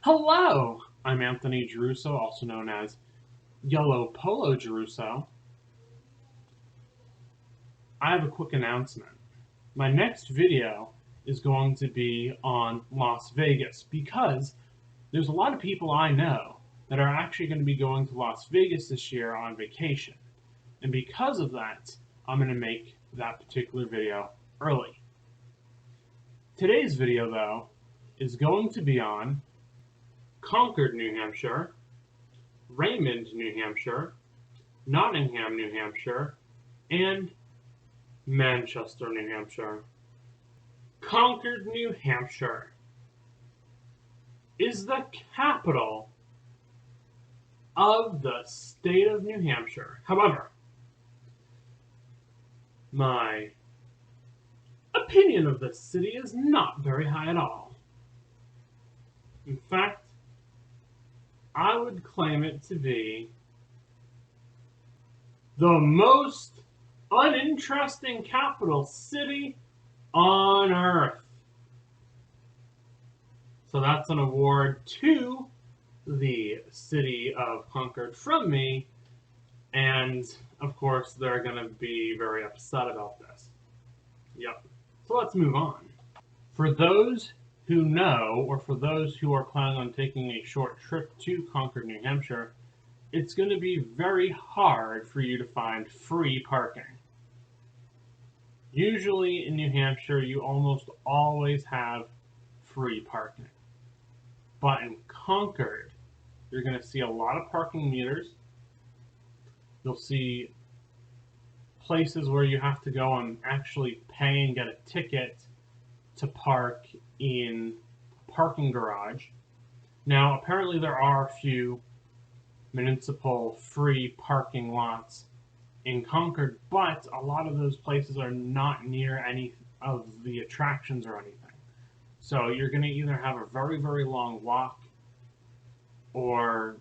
Hello! I'm Anthony Giarrusso, also known as Yellow Polo Giarrusso. I have a quick announcement. My next video is going to be on Las Vegas because there's a lot of people I know that are actually going to be going to Las Vegas this year on vacation. And because of that, I'm going to make that particular video early. Today's video, though, is going to be on Concord, New Hampshire, Raymond, New Hampshire, Nottingham, New Hampshire, and Manchester, New Hampshire. Concord, New Hampshire is the capital of the state of New Hampshire. However, my opinion of this city is not very high at all. In fact, I would claim it to be the most uninteresting capital city on earth. So that's an award to the city of Concord from me, and of course they're going to be very upset about this. Yep. So let's move on. For those who know, or for those who are planning on taking a short trip to Concord, New Hampshire, it's going to be very hard for you to find free parking. Usually in New Hampshire, you almost always have free parking. But in Concord, you're going to see a lot of parking meters. You'll see places where you have to go and actually pay and get a ticket to park in a parking garage. Now, apparently there are a few municipal free parking lots in Concord, but a lot of those places are not near any of the attractions or anything. So you're going to either have a very, very long walk, or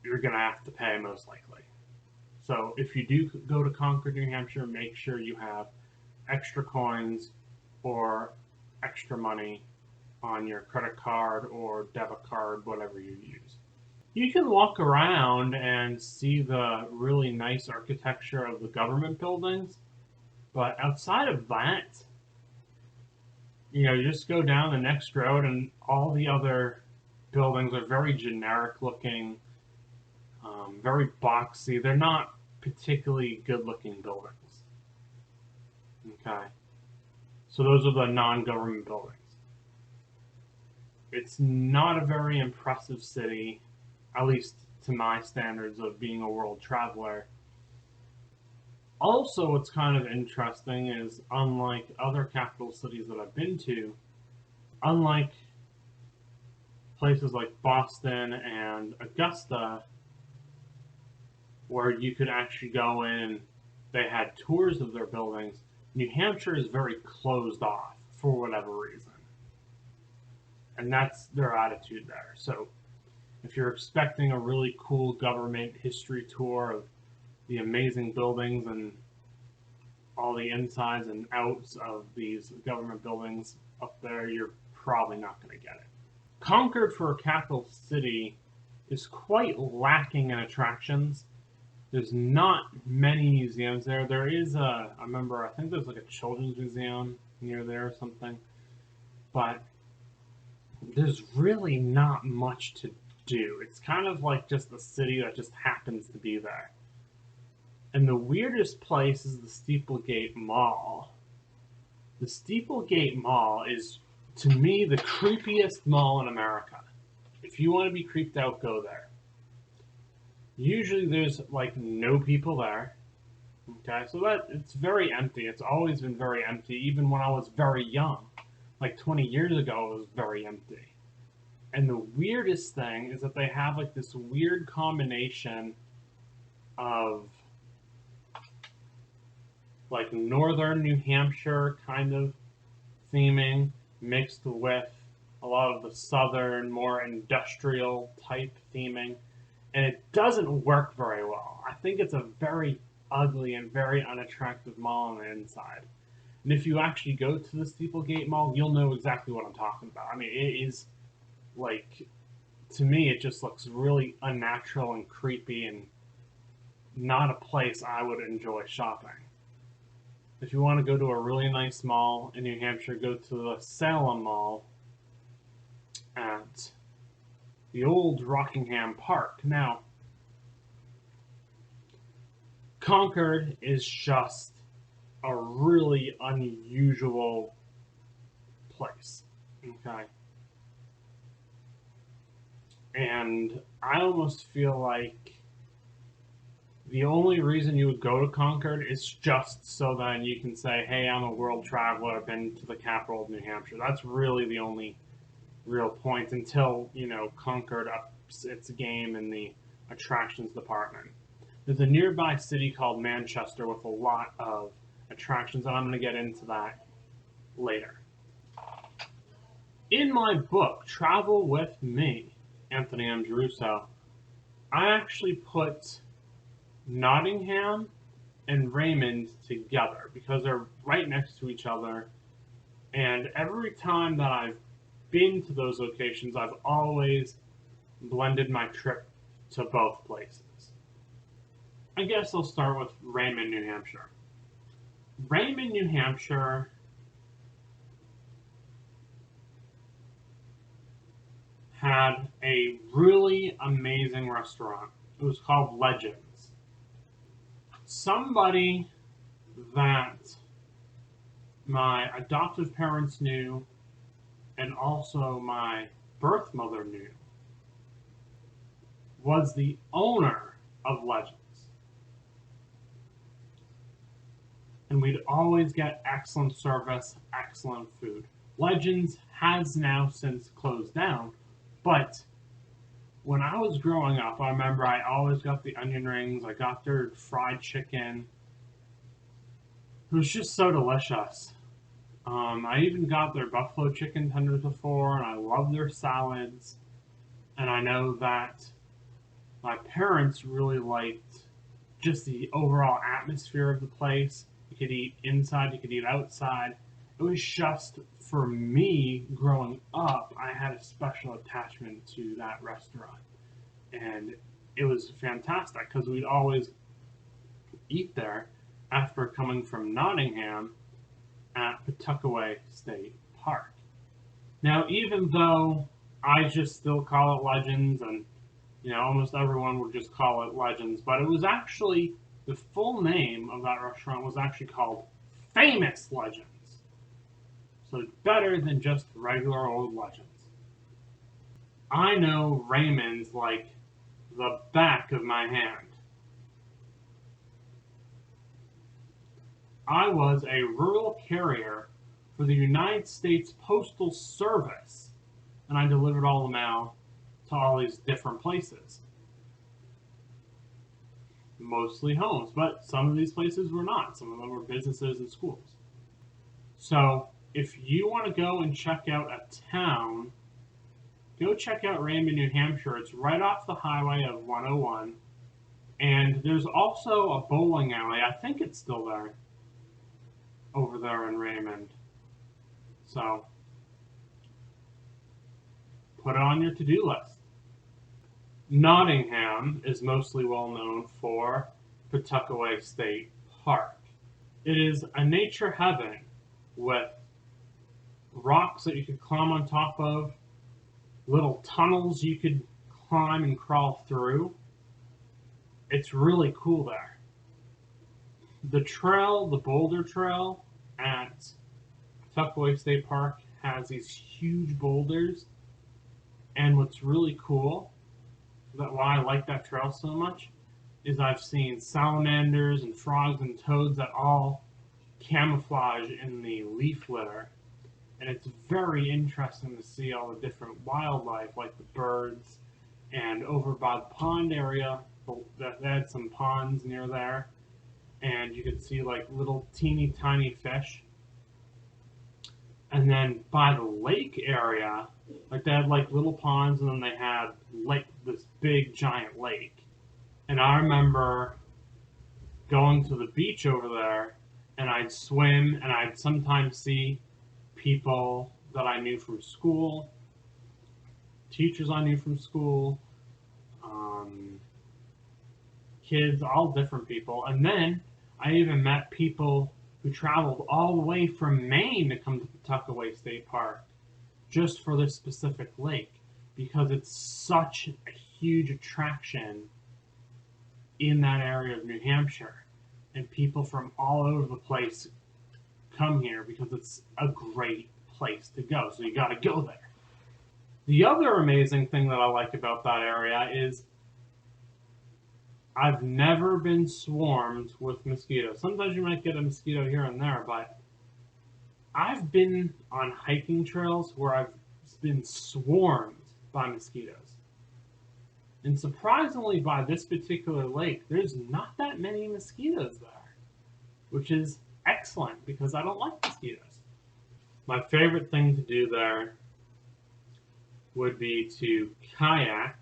you're going to have to pay, most likely. So if you do go to Concord, New Hampshire, make sure you have extra coins or extra money on your credit card or debit card, whatever you use. You can walk around and see the really nice architecture of the government buildings, but outside of that, you just go down the next road and all the other buildings are very generic looking, very boxy. They're not particularly good looking buildings. Okay. So those are the non-government buildings. It's not a very impressive city, at least to my standards of being a world traveler. Also, what's kind of interesting is, unlike other capital cities that I've been to, unlike places like Boston and Augusta, where you could actually go in, they had tours of their buildings, New Hampshire is very closed off for whatever reason. And that's their attitude there. So if you're expecting a really cool government history tour of the amazing buildings and all the insides and outs of these government buildings up there, you're probably not going to get it. Concord, for a capital city, is quite lacking in attractions. There's not many museums there. There is I think there's like a children's museum near there or something. But there's really not much to do. It's kind of like just a city that just happens to be there. And the weirdest place is the Steeplegate Mall. The Steeplegate Mall is, to me, the creepiest mall in America. If you want to be creeped out, go there. Usually there's like no people there. Okay, so that it's very empty. It's always been very empty, even when I was very young. Like 20 years ago, it was very empty. And the weirdest thing is that they have like this weird combination of like northern New Hampshire kind of theming mixed with a lot of the southern, more industrial type theming. And it doesn't work very well. I think it's a very ugly and very unattractive mall on the inside. And if you actually go to the Steeplegate Mall, you'll know exactly what I'm talking about. I mean, it is Like, to me, it just looks really unnatural and creepy and not a place I would enjoy shopping. If you want to go to a really nice mall in New Hampshire, go to the Salem Mall at the old Rockingham Park. Now, Concord is just a really unusual place. Okay. And I almost feel like the only reason you would go to Concord is just so that you can say, hey, I'm a world traveler, I've been to the capital of New Hampshire. That's really the only real point until, Concord ups its game in the attractions department. There's a nearby city called Manchester with a lot of attractions, and I'm going to get into that later. In my book, Travel With Me, Anthony M. Giarrusso, I actually put Nottingham and Raymond together because they're right next to each other. And every time that I've been to those locations, I've always blended my trip to both places. I guess I'll start with Raymond, New Hampshire. Raymond, New Hampshire had a really amazing restaurant. It was called Legends. Somebody that my adoptive parents knew and also my birth mother knew was the owner of Legends. And we'd always get excellent service, excellent food. Legends has now since closed down, but when I was growing up, I remember I always got the onion rings, I got their fried chicken. It was just so delicious. I even got their buffalo chicken tenders before, and I love their salads. And I know that my parents really liked just the overall atmosphere of the place. You could eat inside, you could eat outside. It was just, for me, growing up, I had a special attachment to that restaurant. And it was fantastic because we'd always eat there after coming from Nottingham at Pawtuckaway State Park. Now, even though I just still call it Legends, and almost everyone would just call it Legends, but it was actually, the full name of that restaurant was actually called Famous Legends. So it's better than just regular old Legends. I know Raymond's like the back of my hand. I was a rural carrier for the United States Postal Service, and I delivered all the mail to all these different places. Mostly homes, but some of these places were not. Some of them were businesses and schools. So if you want to go and check out a town, go check out Raymond, New Hampshire. It's right off the highway of 101. And there's also a bowling alley. I think it's still there, over there in Raymond. So put it on your to-do list. Nottingham is mostly well known for Pawtuckaway State Park. It is a nature heaven with rocks that you could climb on top of, little tunnels you could climb and crawl through. It's really cool there. The trail, the Boulder Trail at Pawtuckaway State Park, has these huge boulders. And what's really cool, that why I like that trail so much, is I've seen salamanders and frogs and toads that all camouflage in the leaf litter. And it's very interesting to see all the different wildlife, like the birds. And over by the pond area, they had some ponds near there, and you could see like little teeny tiny fish. And then by the lake area, like they had like little ponds, and then they had like this big giant lake. And I remember going to the beach over there, and I'd swim, and I'd sometimes see people that I knew from school. teachers I knew from school, kids, all different people. And then I even met people who traveled all the way from Maine to come to Pawtuckaway State Park just for this specific lake because it's such a huge attraction in that area of New Hampshire. And people from all over the place come here because it's a great place to go. So you got to go there. The other amazing thing that I like about that area is I've never been swarmed with mosquitoes. Sometimes you might get a mosquito here and there, but I've been on hiking trails where I've been swarmed by mosquitoes. And surprisingly, by this particular lake, there's not that many mosquitoes there, which is excellent because I don't like mosquitoes. My favorite thing to do there would be to kayak.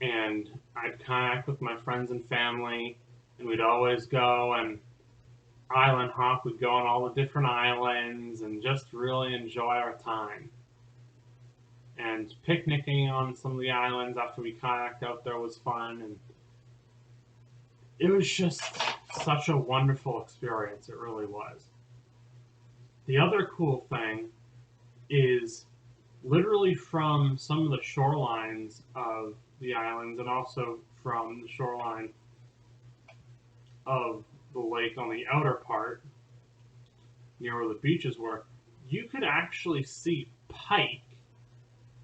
And I'd kayak with my friends and family, and we'd always go and island hop. We'd go on all the different islands and just really enjoy our time. And picnicking on some of the islands after we kayaked out there was fun, and it was just such a wonderful experience. It really was. The other cool thing is literally from some of the shorelines of the islands and also from the shoreline of the lake on the outer part near where the beaches were, you could actually see pike,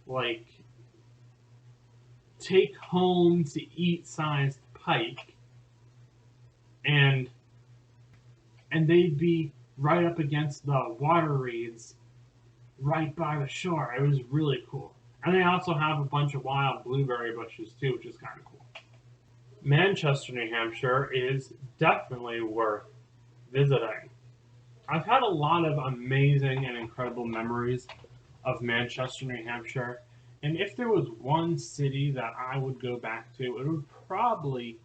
like take home to eat sized pike, and they'd be right up against the water reeds right by the shore. It was really cool. And they also have a bunch of wild blueberry bushes too, which is kind of cool. Manchester, New Hampshire is definitely worth visiting. I've had a lot of amazing and incredible memories of Manchester, New Hampshire. And if there was one city that I would go back to, it would probably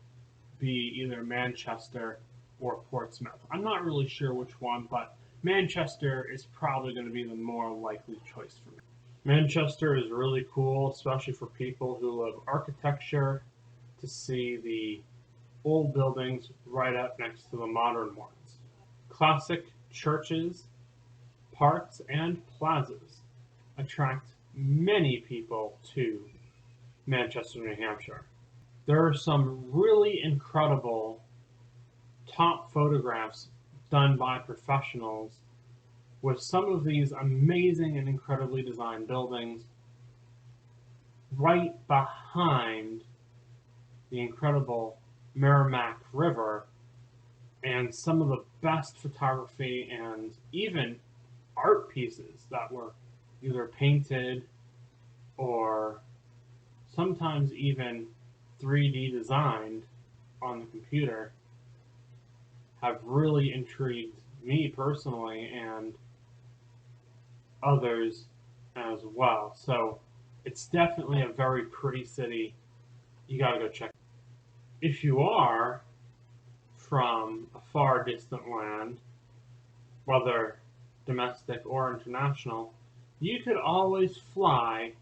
be either Manchester or Portsmouth. I'm not really sure which one, but Manchester is probably going to be the more likely choice for me. Manchester is really cool, especially for people who love architecture, to see the old buildings right up next to the modern ones. Classic churches, parks, and plazas attract many people to Manchester, New Hampshire. There are some really incredible top photographs done by professionals with some of these amazing and incredibly designed buildings right behind the incredible Merrimack River, and some of the best photography and even art pieces that were either painted or sometimes even 3D designed on the computer have really intrigued me personally and others as well. So it's definitely a very pretty city. You gotta go check it. If you are from a far distant land, whether domestic or international, you could always fly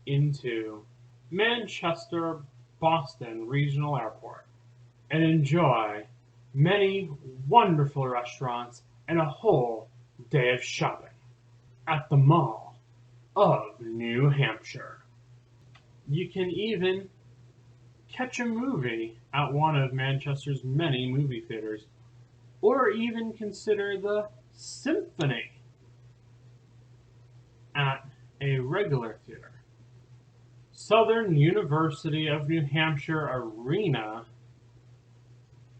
into Manchester Boston Regional Airport and enjoy many wonderful restaurants and a whole day of shopping at the Mall of New Hampshire. You can even catch a movie at one of Manchester's many movie theaters, or even consider the Symphony at a regular theater. Southern University of New Hampshire Arena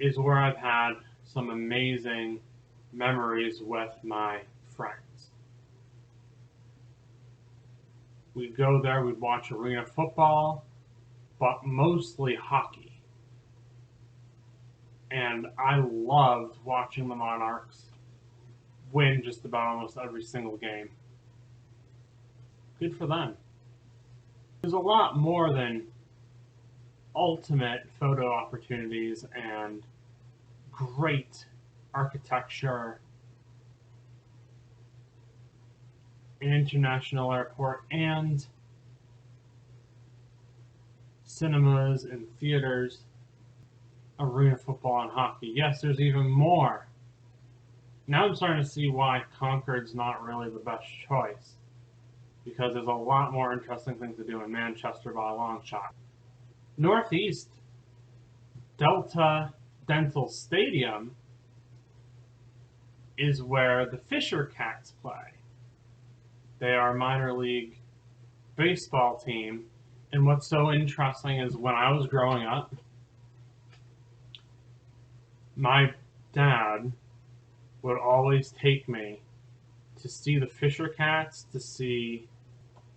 is where I've had some amazing memories with my friends. We'd go there, we'd watch arena football, but mostly hockey. And I loved watching the Monarchs win just about almost every single game. Good for them. There's a lot more than ultimate photo opportunities and great architecture an international airport, and cinemas and theaters, arena football and hockey. Yes, there's even more. Now I'm starting to see why Concord's not really the best choice, because there's a lot more interesting things to do in Manchester by a long shot. Northeast, Delta Dental Stadium is where the Fisher Cats play. They are a minor league baseball team, and what's so interesting is when I was growing up, my dad would always take me to see the Fisher Cats, to see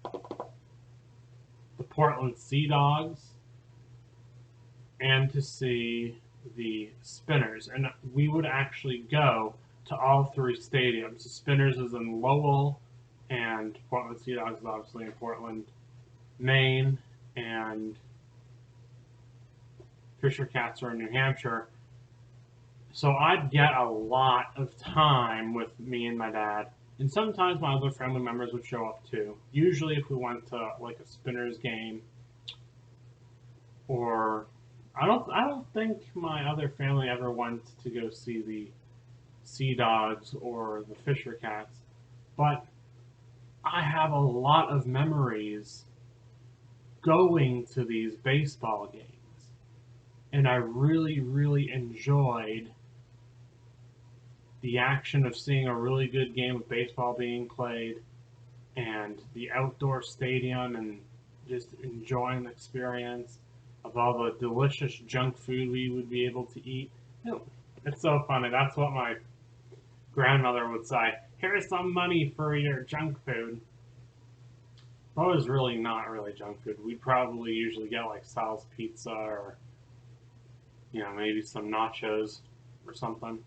the Portland Sea Dogs, and to see the Spinners. And we would actually go to all three stadiums. The Spinners is in Lowell, and Portland Sea Dogs is obviously in Portland, Maine, and Fisher Cats are in New Hampshire. So I'd get a lot of time with me and my dad, and sometimes my other family members would show up too. Usually if we went to like a Spinners game, or I don't think my other family ever went to go see the Sea Dogs or the Fisher Cats, but I have a lot of memories going to these baseball games, and I really, really enjoyed the action of seeing a really good game of baseball being played, and the outdoor stadium, and just enjoying the experience of all the delicious junk food we would be able to eat. It's so funny. That's what my grandmother would say. Here's some money for your junk food. But it was really not really junk food. We'd probably usually get like Sal's Pizza, or maybe some nachos or something.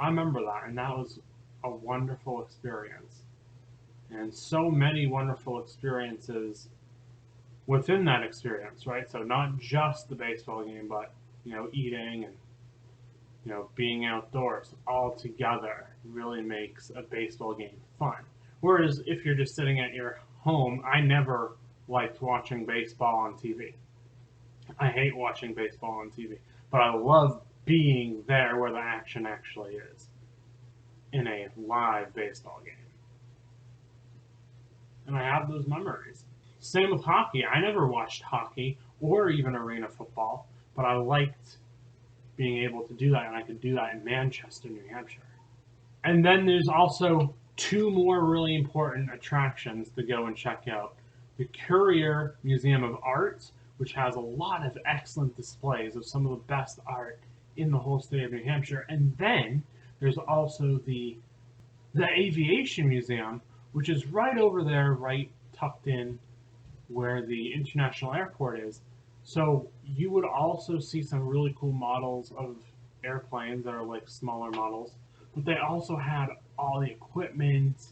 I remember that, and that was a wonderful experience. And so many wonderful experiences within that experience, right? So not just the baseball game, but eating and being outdoors all together really makes a baseball game fun. Whereas if you're just sitting at your home, I never liked watching baseball on TV. I hate watching baseball on TV, but I love being there where the action actually is in a live baseball game. And I have those memories. Same with hockey. I never watched hockey or even arena football, but I liked being able to do that, and I could do that in Manchester, New Hampshire. And then there's also two more really important attractions to go and check out. The Currier Museum of Art, which has a lot of excellent displays of some of the best art in the whole state of New Hampshire. And then there's also the Aviation Museum, which is right over there, right tucked in where the international airport is. So you would also see some really cool models of airplanes that are like smaller models, but they also had all the equipment.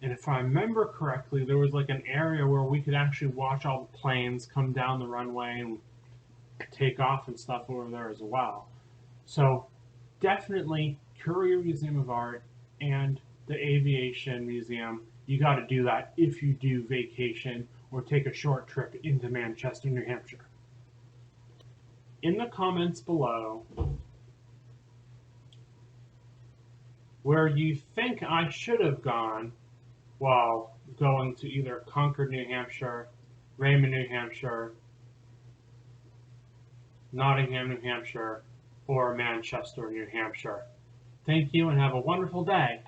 And if I remember correctly, there was like an area where we could actually watch all the planes come down the runway and take off and stuff over there as well. So definitely Currier Museum of Art and the Aviation Museum. You got to do that if you do vacation or take a short trip into Manchester, New Hampshire. In the comments below, where you think I should have gone while going to either Concord, New Hampshire, Raymond, New Hampshire, Nottingham, New Hampshire, or Manchester, New Hampshire. Thank you and have a wonderful day.